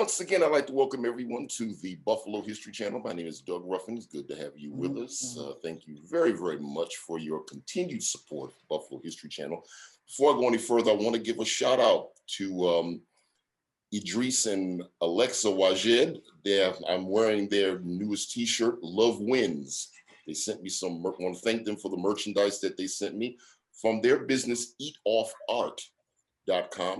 Once again, I'd like to welcome everyone to the Buffalo History Channel. My name is Doug Ruffin. It's good to have you with us. Thank you very, very much for your continued support of the Buffalo History Channel. Before I go any further, I want to give a shout out to Idris and Alexa Wajed. I'm wearing their newest t-shirt, Love Wins. They sent me some, I want to thank them for the merchandise that they sent me from their business, eatoffart.com.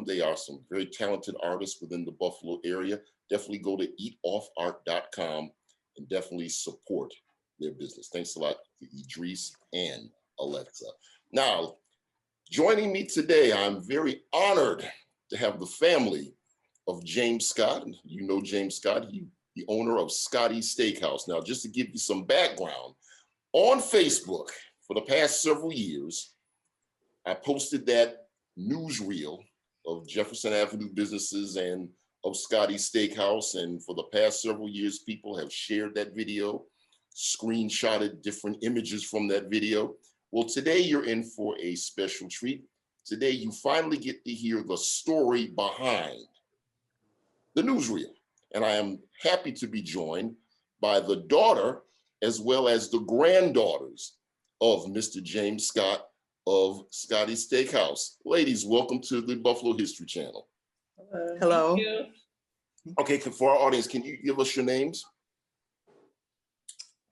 They are some very talented artists within the Buffalo area. Definitely go to eatoffart.com and definitely support their business. Thanks a lot to Idris and Alexa. Now, joining me today, I'm very honored to have the family of James Scott. You know James Scott, the owner of Scotties Steakhouse. Now, just to give you some background, on Facebook for the past several years, I posted that newsreel of Jefferson Avenue businesses and of Scotties Steakhouse. And for the past several years, people have shared that video, screenshotted different images from that video. Well, today you're in for a special treat. Today you finally get to hear the story behind the newsreel. And I am happy to be joined by the daughter as well as the granddaughters of Mr. James Scott of Scotties Steakhouse. Ladies, welcome to the Buffalo History Channel. Hello. Thank you. Okay, for our audience, can you give us your names?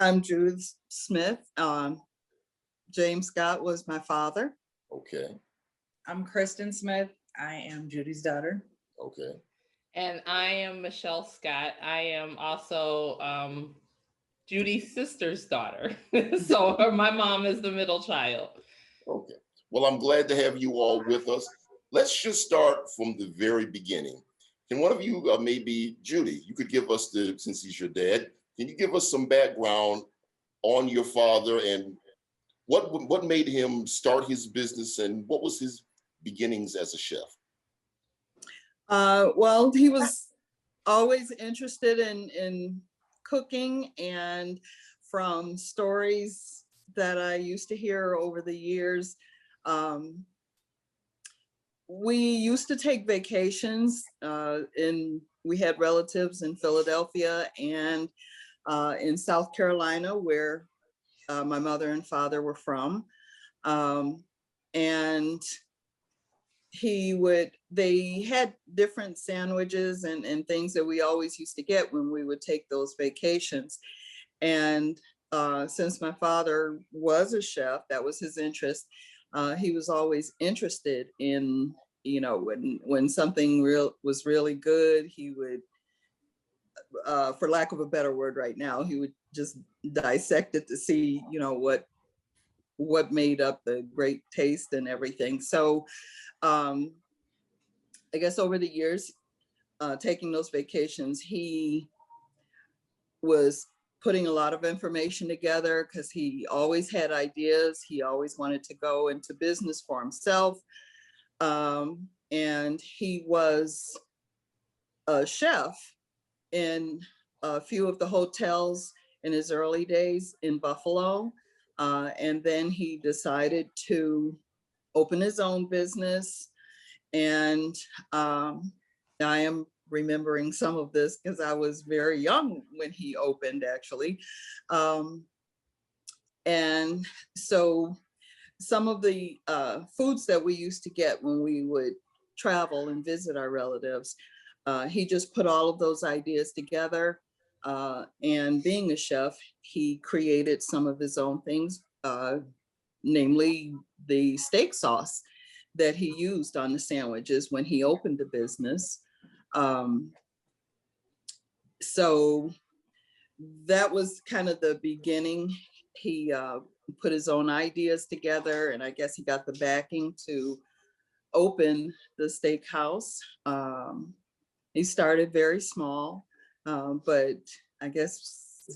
I'm Judith Smith. James Scott was my father. Okay, I'm Kristen Smith. I am Judy's daughter. okay. And I am Michelle Scott. I am also Judy's sister's daughter. So my mom is the middle child. Okay. Well, I'm glad to have you all with us. Let's just start from the very beginning. Can one of you, maybe Judy, you could give us since he's your dad, can you give us some background on your father and what made him start his business and what was his beginnings as a chef? Well, he was always interested in cooking, and from stories that I used to hear over the years, we used to take vacations we had relatives in Philadelphia and in South Carolina, where my mother and father were from. And they had different sandwiches and things that we always used to get when we would take those vacations. And since my father was a chef, that was his interest. He was always interested in, when something was really good, he would, for lack of a better word right now, he would just dissect it to see, what made up the great taste and everything. So I guess over the years, taking those vacations, he was putting a lot of information together because he always had ideas. He always wanted to go into business for himself. And he was a chef in a few of the hotels in his early days in Buffalo. And then he decided to open his own business. And I am remembering some of this because I was very young when he opened, actually. And so some of the foods that we used to get when we would travel and visit our relatives, he just put all of those ideas together. And being a chef, he created some of his own things, namely the steak sauce that he used on the sandwiches when he opened the business. So that was kind of the beginning. He put his own ideas together, and I guess he got the backing to open the steakhouse. He started very small, but I guess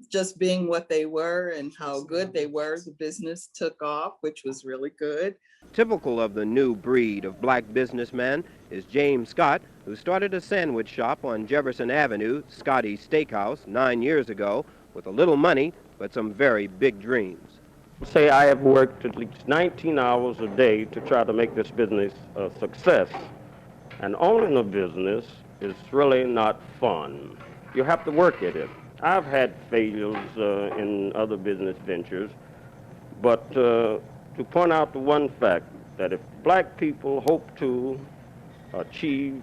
just being what they were and how good they were, the business took off, which was really good. Typical of the new breed of black businessman is James Scott, who started a sandwich shop on Jefferson Avenue, Scotties Steakhouse, 9 years ago, with a little money, but some very big dreams. Say I have worked at least 19 hours a day to try to make this business a success. And owning a business is really not fun. You have to work at it. I've had failures in other business ventures, but to point out the one fact that if black people hope to achieve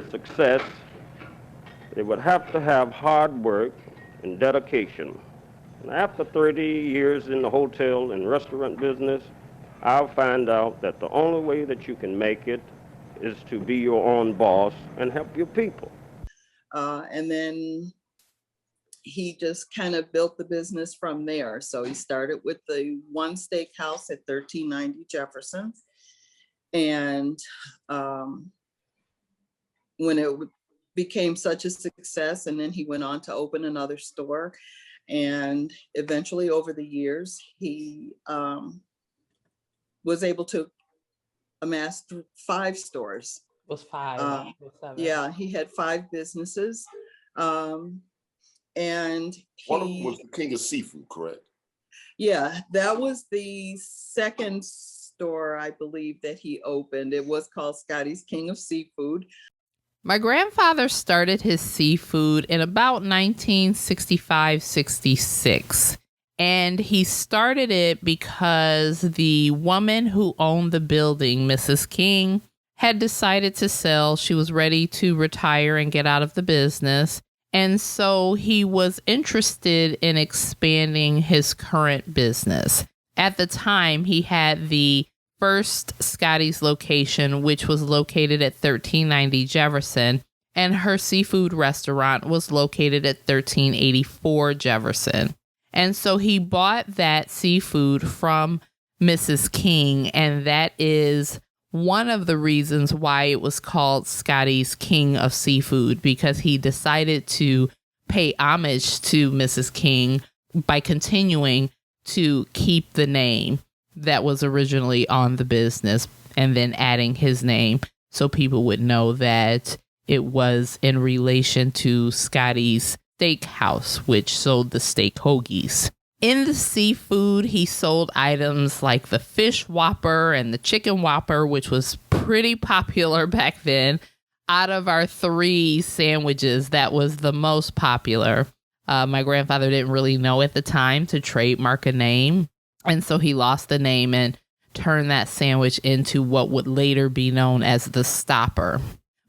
success, they would have to have hard work and dedication. And after 30 years in the hotel and restaurant business, I'll find out that the only way that you can make it is to be your own boss and help your people. And then he just kind of built the business from there. So he started with the one steakhouse at 1390 Jefferson. And when it became such a success, and then he went on to open another store. And eventually over the years, he was able to amass 5 stores. It was 5. It was 7. Yeah, he had 5 businesses. And One of them was the king of seafood, correct? yeah, that was the second store, I believe, that he opened. It was called Scotty's King of Seafood. My grandfather started his seafood in about 1965-66. And he started it because the woman who owned the building, Mrs. King, had decided to sell. She was ready to retire and get out of the business. And so he was interested in expanding his current business. At the time, he had the first Scotties location, which was located at 1390 Jefferson, and her seafood restaurant was located at 1384 Jefferson. And so he bought that seafood from Mrs. King, and that is one of the reasons why it was called Scotty's King of Seafood, because he decided to pay homage to Mrs. King by continuing to keep the name that was originally on the business and then adding his name so people would know that it was in relation to Scotty's Steakhouse, which sold the steak hoagies. In the seafood, he sold items like the fish whopper and the chicken whopper, which was pretty popular back then. Out of our 3 sandwiches, that was the most popular. My grandfather didn't really know at the time to trademark a name. And so he lost the name and turned that sandwich into what would later be known as the Stopper.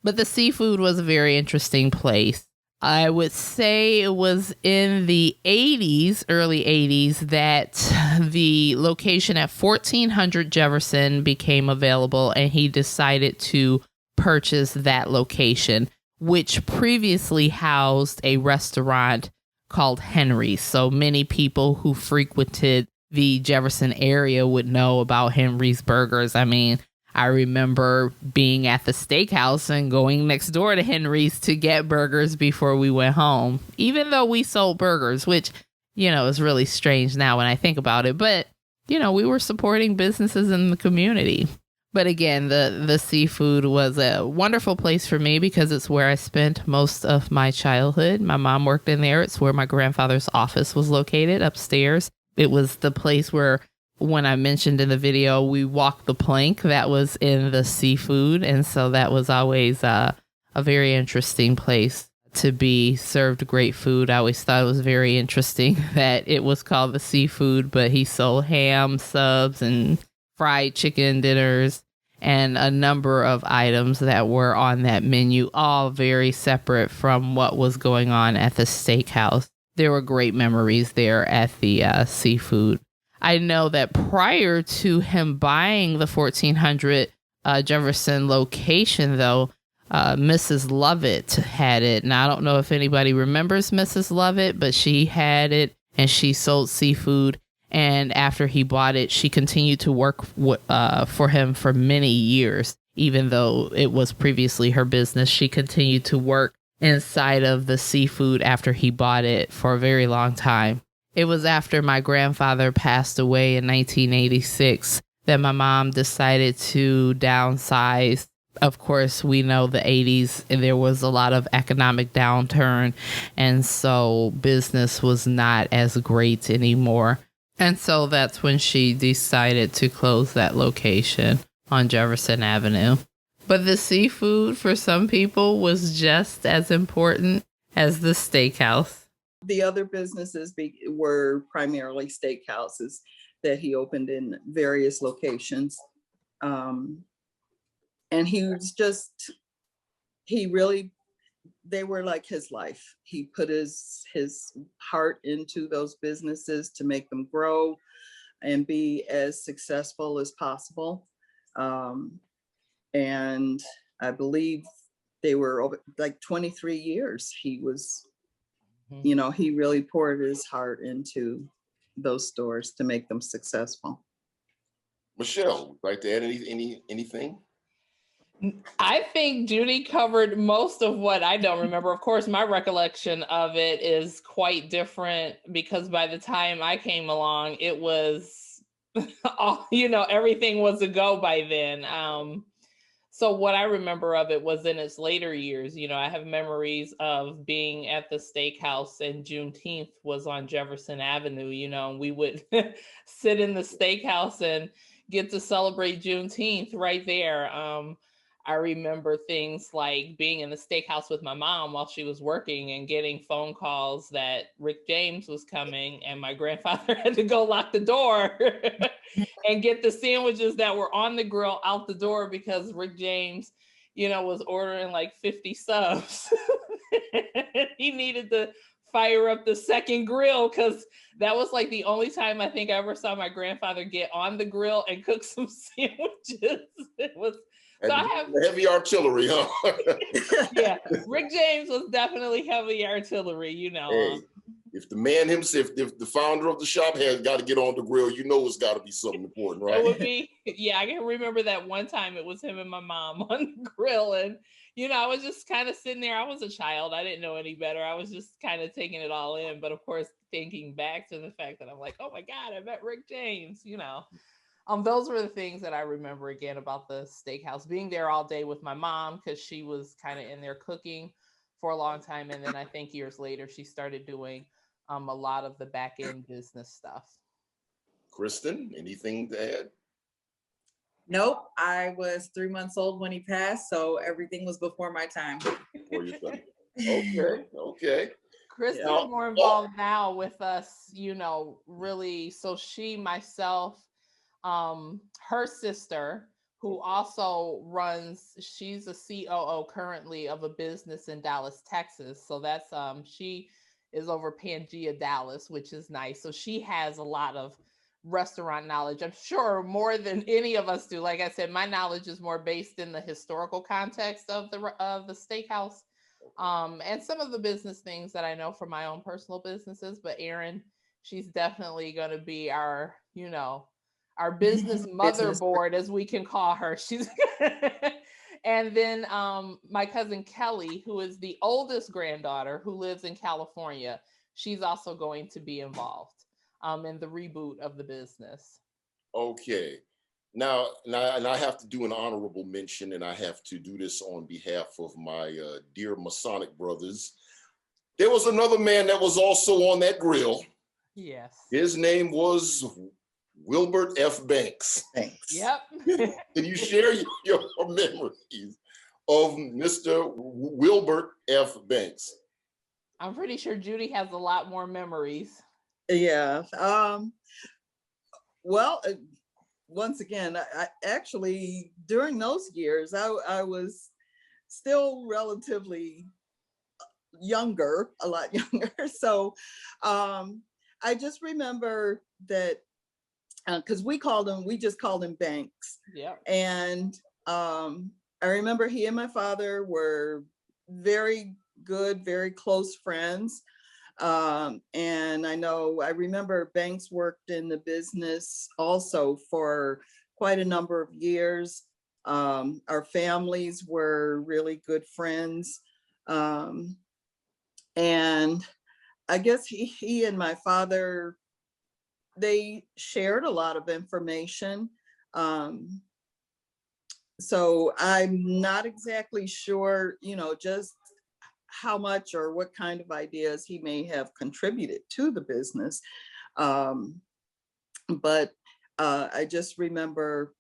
But the seafood was a very interesting place. I would say it was in the 80s, early 80s, that the location at 1400 Jefferson became available, and he decided to purchase that location, which previously housed a restaurant called Henry's. So many people who frequented the Jefferson area would know about Henry's Burgers. I mean, I remember being at the steakhouse and going next door to Henry's to get burgers before we went home, even though we sold burgers, which, is really strange now when I think about it. But, we were supporting businesses in the community. But again, the seafood was a wonderful place for me because it's where I spent most of my childhood. My mom worked in there. It's where my grandfather's office was located upstairs. It was the place where, when I mentioned in the video, we walked the plank that was in the seafood. And so that was always a very interesting place to be served great food. I always thought it was very interesting that it was called the seafood, but he sold ham, subs, and fried chicken dinners, and a number of items that were on that menu, all very separate from what was going on at the steakhouse. There were great memories there at the seafood. I know that prior to him buying the 1400 Jefferson location, though, Mrs. Lovett had it. And I don't know if anybody remembers Mrs. Lovett, but she had it and she sold seafood. And after he bought it, she continued to work for him for many years. Even though it was previously her business, she continued to work inside of the seafood after he bought it for a very long time. It was after my grandfather passed away in 1986 that my mom decided to downsize. Of course, we know the 80s, and there was a lot of economic downturn, and so business was not as great anymore. And so that's when she decided to close that location on Jefferson Avenue. But the seafood for some people was just as important as the steakhouse. The other businesses were primarily steakhouses that he opened in various locations. And they were like his life. He put his heart into those businesses to make them grow and be as successful as possible. And I believe they were over like 23 years. He was, he really poured his heart into those stores to make them successful. Michelle, would you like to add anything? I think Judy covered most of what I don't remember. Of course, my recollection of it is quite different because by the time I came along, it was, everything was a go by then. So what I remember of it was in its later years. I have memories of being at the steakhouse, and Juneteenth was on Jefferson Avenue, and we would sit in the steakhouse and get to celebrate Juneteenth right there. I remember things like being in the steakhouse with my mom while she was working and getting phone calls that Rick James was coming, and my grandfather had to go lock the door and get the sandwiches that were on the grill out the door because Rick James, was ordering like 50 subs. He needed to fire up the second grill because that was like the only time I think I ever saw my grandfather get on the grill and cook some sandwiches. It was so I have heavy artillery, huh? Yeah, Rick James was definitely heavy artillery, Hey, if the man himself, if the founder of the shop has got to get on the grill, it's got to be something important, right? It would be, I can remember that one time it was him and my mom on the grill, and I was just kind of sitting there. I was a child. I didn't know any better. I was just kind of taking it all in. But of course, thinking back to the fact that I'm like, oh my God, I met Rick James, Those were the things that I remember again about the steakhouse, being there all day with my mom because she was kind of in there cooking for a long time. And then I think years later, she started doing a lot of the back end business stuff. Kristen, anything to add? Nope, I was 3 months old when he passed, so everything was before my time. Before your time. Okay. Kristen's more involved now with us, really. So she, myself, her sister, who also she's a COO currently of a business in Dallas, Texas. So that's she is over Pangea Dallas, which is nice. So she has a lot of restaurant knowledge, I'm sure more than any of us do. Like I said, my knowledge is more based in the historical context of the steakhouse, and some of the business things that I know from my own personal businesses. But Erin, she's definitely going to be our our business motherboard, as we can call her. She's and then my cousin Kelly, who is the oldest granddaughter, who lives in California, she's also going to be involved in the reboot of the business. Okay. Now, and I have to do an honorable mention, and I have to do this on behalf of my dear Masonic brothers. There was another man that was also on that grill. Yes. His name was Wilber F Banks. Thanks. Yep. Can you share your memories of Mr. Wilber F Banks? I'm pretty sure Judy has a lot more memories. Yeah. Well, once again, I actually, during those years, I was still relatively younger, a lot younger. So I just remember that because we just called him Banks. Yeah. And I remember he and my father were very good, very close friends. And I remember Banks worked in the business also for quite a number of years. Our families were really good friends. And I guess he and my father, they shared a lot of information. So I'm not exactly sure, just how much or what kind of ideas he may have contributed to the business. But I just remember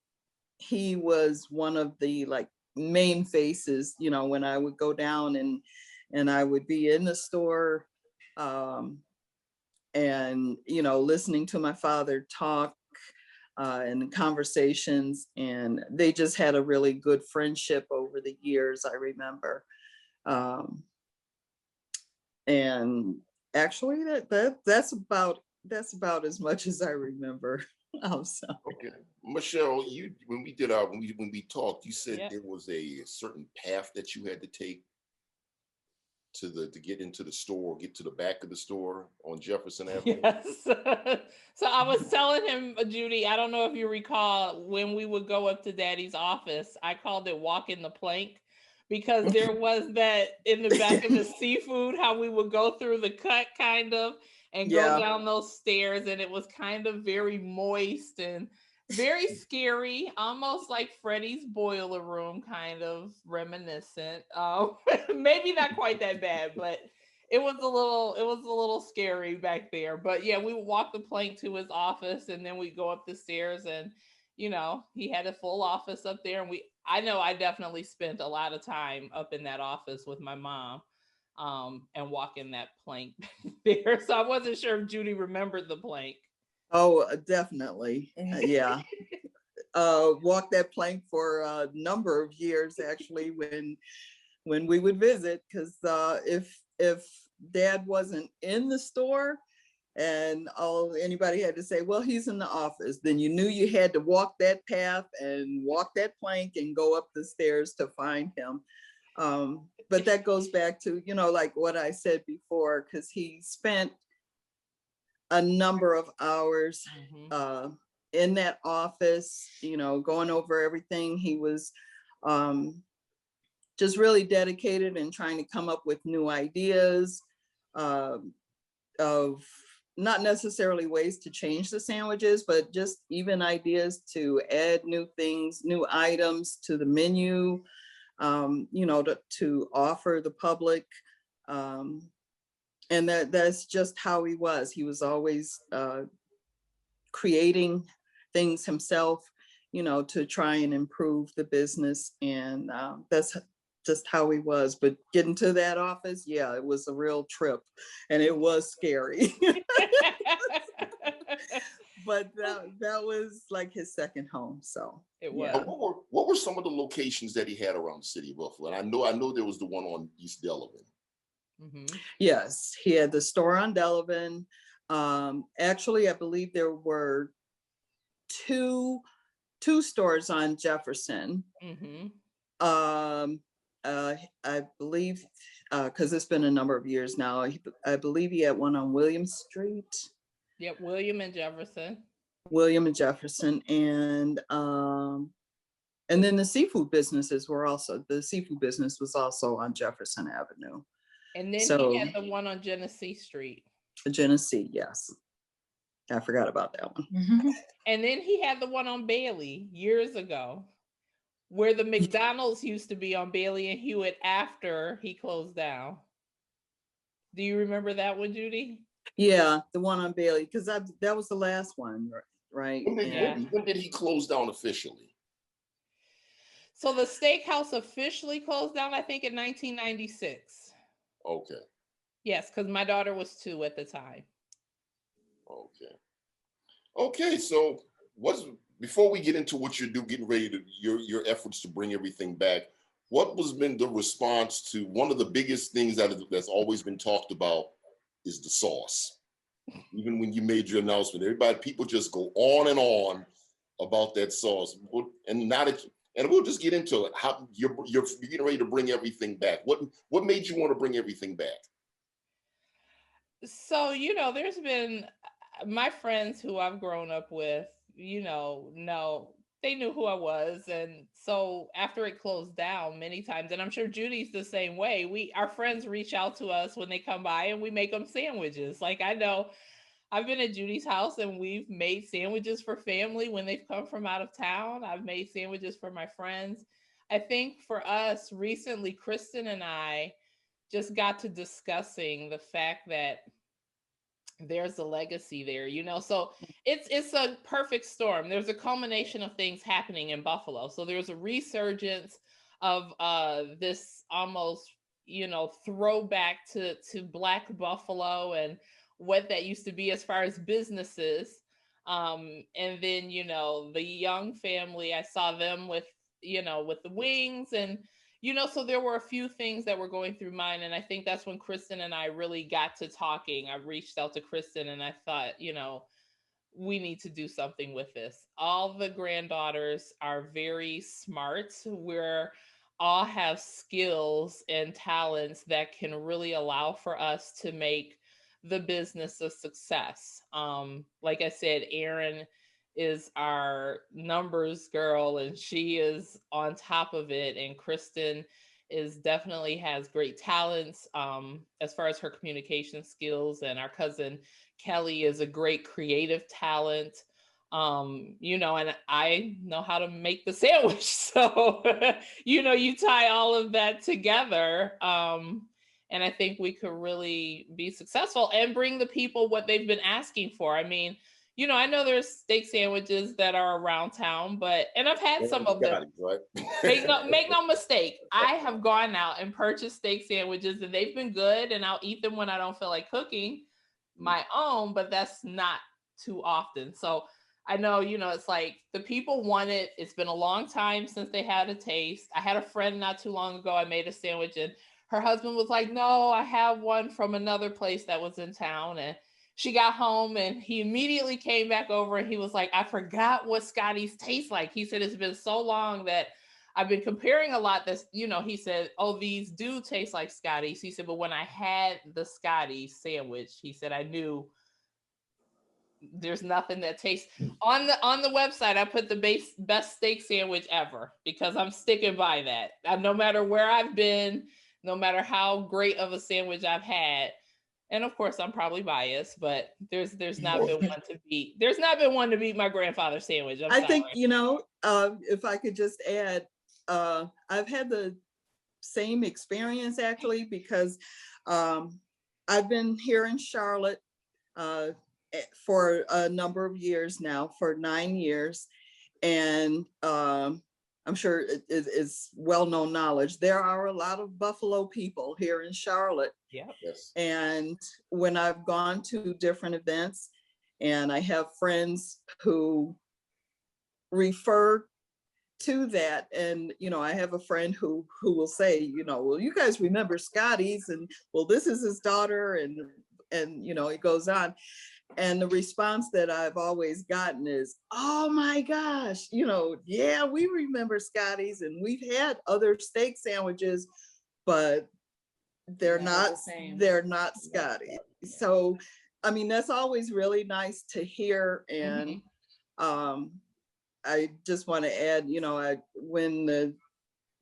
he was one of the main faces, when I would go down and I would be in the store, and, listening to my father talk, and conversations, and they just had a really good friendship over the years, I remember. And actually that's about as much as I remember. Also. Okay. Michelle, when we talked, you said there was a certain path that you had to take to get into the store, get to the back of the store on Jefferson Avenue. Yes. So I was telling him, Judy, I don't know if you recall, when we would go up to Daddy's office, I called it walking the plank, because there was that in the back of the seafood, how we would go through the cut kind of and go down those stairs, and it was kind of very moist and very scary, almost like Freddy's boiler room, kind of reminiscent. Maybe not quite that bad, but it was a little scary back there. But yeah, we would walk the plank to his office, and then we go up the stairs, and he had a full office up there, and I know I definitely spent a lot of time up in that office with my mom, and walking that plank there. So I wasn't sure if Judy remembered the plank. Oh, definitely. Yeah. Walked that plank for a number of years, actually, when we would visit, because if Dad wasn't in the store and anybody had to say, well, he's in the office, then you knew you had to walk that path and walk that plank and go up the stairs to find him. But that goes back to, like what I said before, because he spent a number of hours in that office, going over everything. He was just really dedicated and trying to come up with new ideas, of not necessarily ways to change the sandwiches, but just even ideas to add new things, new items to the menu, to offer the public. And that's just how he was. He was always creating things himself, to try and improve the business. And that's just how he was. But getting to that office, yeah, it was a real trip, and it was scary. But that was like his second home. So it was. Yeah. What were some of the locations that he had around the city of Buffalo? And I know there was the one on East Delavan. Yes, he had the store on Delavan. Actually, I believe there were two stores on Jefferson. I believe, because it's been a number of years now, I believe he had one on William Street. Yep, William and Jefferson. And then the seafood business was also on Jefferson Avenue. And then he had the one on Genesee Street. Genesee, yes. I forgot about that one. And then he had the one on Bailey years ago, where the McDonald's used to be, on Bailey and Hewitt, after he closed down. Do you remember that one, Judy? Yeah, the one on Bailey, because that was the last one, right? When did he close down officially? So the steakhouse officially closed down, I think, in 1996. Okay. Yes, because my daughter was 2 at the time. Okay. So before we get into what you're getting ready to your efforts to bring everything back, what was been the response to one of the biggest things that's always been talked about is the sauce? Even when you made your announcement, people just go on and on about that sauce, and we'll just get into it. How you're getting ready to bring everything back. What made you want to bring everything back? So, there's been my friends who I've grown up with, they knew who I was. And so after it closed down many times, and I'm sure Judy's the same way, our friends reach out to us when they come by, and we make them sandwiches. Like, I know I've been at Judy's house and we've made sandwiches for family when they've come from out of town. I've made sandwiches for my friends. I think for us recently, Kristen and I just got to discussing the fact that there's a legacy there, so it's a perfect storm. There's a culmination of things happening in Buffalo. So there's a resurgence of this almost, you know, throwback to Black Buffalo and what that used to be as far as businesses. And then, you know, the Young family, I saw them with, you know, with the wings, and you know, so there were a few things that were going through mine. And I think that's when Kristen and I really got to talking. I reached out to Kristen and I thought, you know, we need to do something with this. All the granddaughters are very smart. We're all have skills and talents that can really allow for us to make the business a success. Like I said, Erin is our numbers girl and she is on top of it. And Kristen is definitely has great talents as far as her communication skills. And our cousin Kelly is a great creative talent. You know, and I know how to make the sandwich. So, you know, you tie all of that together. And I think we could really be successful and bring the people what they've been asking for. I mean, you know, I know there's steak sandwiches that are around town, but, and I've had some of them. Right? Make no mistake. I have gone out and purchased steak sandwiches and they've been good, and I'll eat them when I don't feel like cooking my own, but that's not too often. So I know, you know, it's like the people want it. It's been a long time since they had a taste. I had a friend not too long ago, I made a sandwich and her husband was like, no, I have one from another place that was in town. And she got home and he immediately came back over and he was like, I forgot what Scotties taste like. He said, it's been so long that I've been comparing a lot. This, you know, he said, oh, these do taste like Scotties. He said, but when I had the Scotties sandwich, he said, I knew there's nothing that tastes on the website. I put the best steak sandwich ever because I'm sticking by that. No matter where I've been, no matter how great of a sandwich I've had. And of course, I'm probably biased, but there's not been one to beat. There's not been one to beat my grandfather's sandwich. I think, you know, if I could just add, I've had the same experience actually, because I've been here in Charlotte for a number of years now, for 9 years. And I'm sure it's well-known knowledge. There are a lot of Buffalo people here in Charlotte. Yeah. Yes. And when I've gone to different events and I have friends who refer to that, and you know, I have a friend who will say, you know, well, you guys remember Scotties, and well, this is his daughter, and you know, it goes on. And the response that I've always gotten is, oh my gosh, you know, yeah, we remember Scotties and we've had other steak sandwiches, but they're not Scotties. So, I mean, that's always really nice to hear. And I just want to add, you know, when the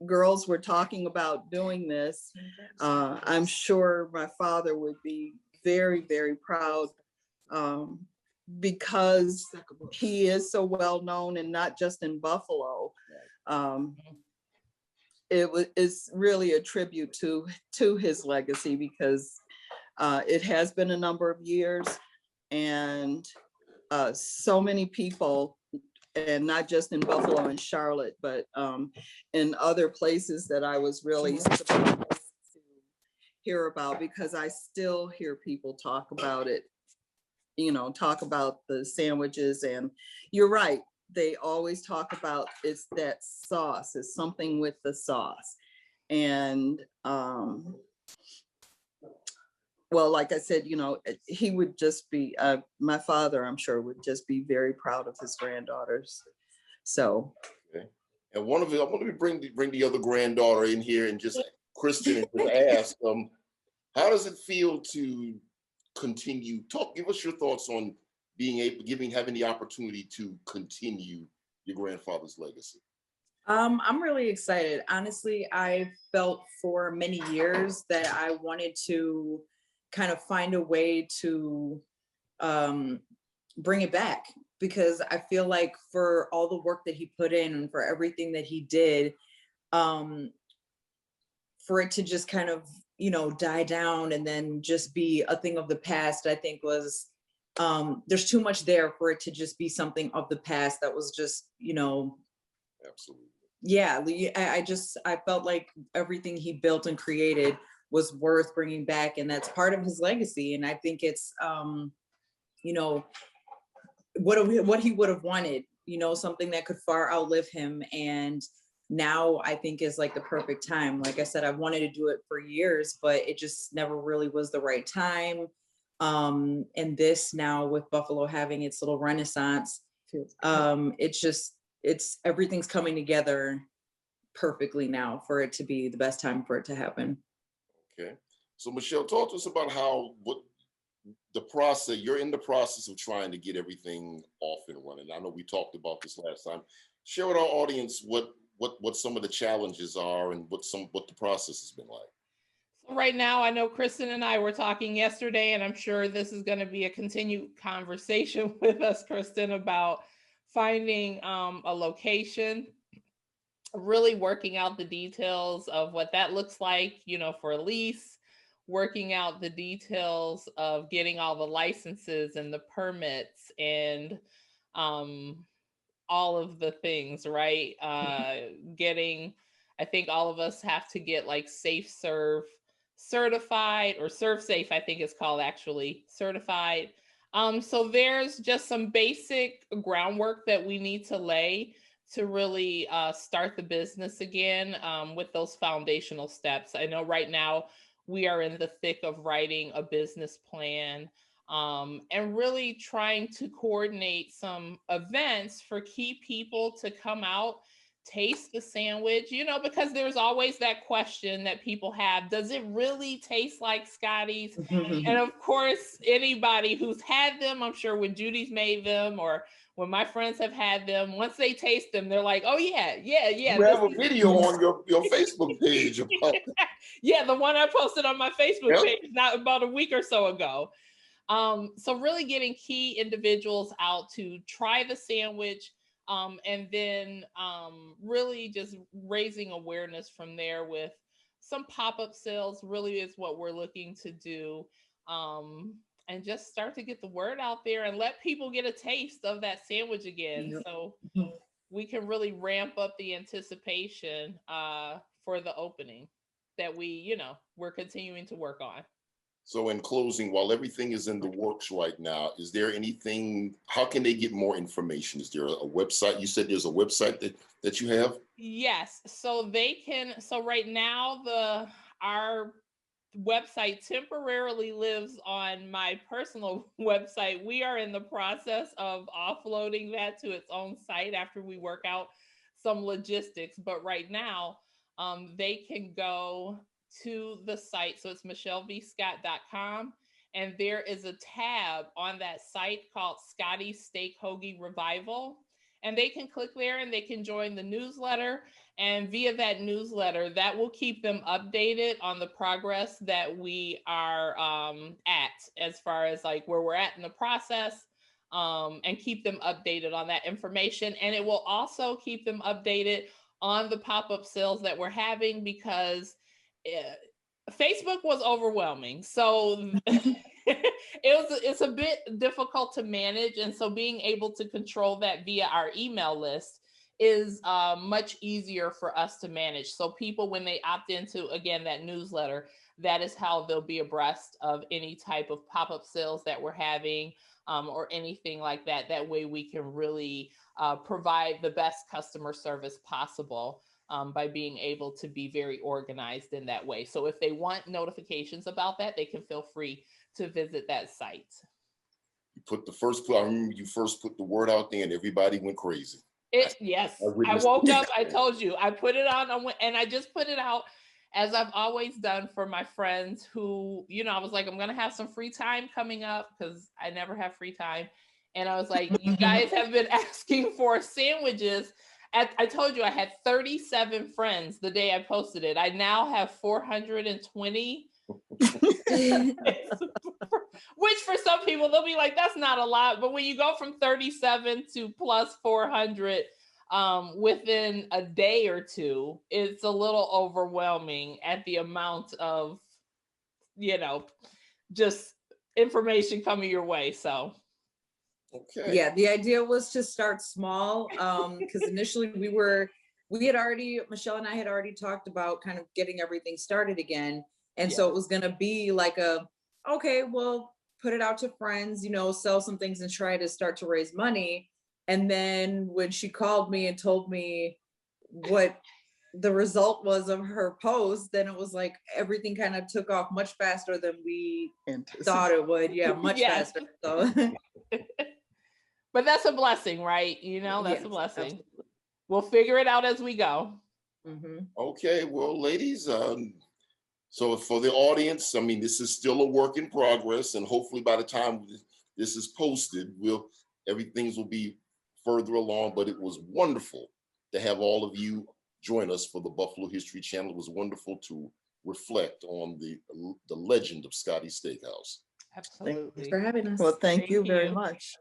girls were talking about doing this, I'm sure my father would be very, very proud, because he is so well known, and not just in Buffalo. It's really a tribute to his legacy, because it has been a number of years, and so many people, and not just in Buffalo and Charlotte, but in other places that I was really surprised to hear about, because I still hear people talk about it, you know, talk about the sandwiches. And you're right, they always talk about it's that sauce, it's something with the sauce. And well, like I said, you know, he would just be, my father, I'm sure, would just be very proud of his granddaughters. So. Okay. And one of it, I want to bring the other granddaughter in here and just Kristen, and just ask, how does it feel to continue? Give us your thoughts on having the opportunity to continue your grandfather's legacy. I'm really excited. Honestly, I felt for many years that I wanted to kind of find a way to bring it back, because I feel like for all the work that he put in and for everything that he did, for it to just kind of, you know, die down and then just be a thing of the past, I think was, there's too much there for it to just be something of the past that was just, you know, absolutely Yeah, I felt like everything he built and created was worth bringing back, and that's part of his legacy. And I think it's, you know, what he would have wanted, something that could far outlive him. And now I think is like the perfect time. Like I said, I wanted to do it for years, but it just never really was the right time. And this now with Buffalo having its little renaissance, it's everything's coming together perfectly now for it to be the best time for it to happen. Okay. So Michelle, talk to us about what the process, you're in the process of trying to get everything off and running. I know we talked about this last time. Share with our audience what some of the challenges are and what the process has been like. So right now, I know Kristen and I were talking yesterday, and I'm sure this is going to be a continued conversation with us, Kristen, about finding a location, really working out the details of what that looks like, for a lease, working out the details of getting all the licenses and the permits and all of the things, right? I think all of us have to get like Safe Serve certified, or Serve Safe, I think it's called, actually certified. So there's just some basic groundwork that we need to lay to really start the business again with those foundational steps. I know right now we are in the thick of writing a business plan and really trying to coordinate some events for key people to come out, taste the sandwich, because there's always that question that people have: does it really taste like Scotties? And of course, anybody who's had them, I'm sure when Judy's made them or when my friends have had them, once they taste them, they're like, oh yeah. You have a video on your Facebook page about yeah, the one I posted on my Facebook page not about a week or so ago. So really getting key individuals out to try the sandwich, and then really just raising awareness from there with some pop-up sales really is what we're looking to do. And just start to get the word out there and let people get a taste of that sandwich again. Yep. So we can really ramp up the anticipation for the opening that we're continuing to work on. So in closing, while everything is in the works right now, is there anything, how can they get more information? Is there a website? You said there's a website that you have? Yes. So right now our website temporarily lives on my personal website. We are in the process of offloading that to its own site after we work out some logistics. But right now, they can go to the site. So it's michellevscott.com. And there is a tab on that site called Scotties Steak Hoagie Revival. And they can click there and they can join the newsletter. And via that newsletter, that will keep them updated on the progress that we are at as far as like where we're at in the process, and keep them updated on that information. And it will also keep them updated on the pop-up sales that we're having, because Facebook was overwhelming. So it's a bit difficult to manage. And so being able to control that via our email list is much easier for us to manage. So people, when they opt into, again, that newsletter, that is how they'll be abreast of any type of pop-up sales that we're having, or anything like that. That way we can really provide the best customer service possible by being able to be very organized in that way. So if they want notifications about that, they can feel free to visit that site. I remember you first put the word out there and everybody went crazy. Yes, I woke up, I told you, I put it on, and I just put it out as I've always done for my friends who, I was like, I'm going to have some free time coming up because I never have free time. And I was like, you guys have been asking for sandwiches. I told you I had 37 friends the day I posted it. I now have 420. Which for some people, they'll be like, that's not a lot. But when you go from 37 to plus 400 within a day or two, it's a little overwhelming at the amount of, just information coming your way. So. Okay. Yeah, the idea was to start small, because initially we were Michelle and I had already talked about kind of getting everything started again. And so it was going to be like okay, well, put it out to friends, sell some things and try to start to raise money. And then when she called me and told me what the result was of her post, then it was like everything kind of took off much faster than we thought it would. Yeah, much faster. So. But that's a blessing, right? That's a blessing. Absolutely. We'll figure it out as we go. Mm-hmm. Okay, well, ladies, so for the audience, I mean, this is still a work in progress, and hopefully by the time this is posted, everything will be further along. But it was wonderful to have all of you join us for the Buffalo History Channel. It was wonderful to reflect on the legend of Scottie Steakhouse. Absolutely. Thanks for having us. Well, thank you very much.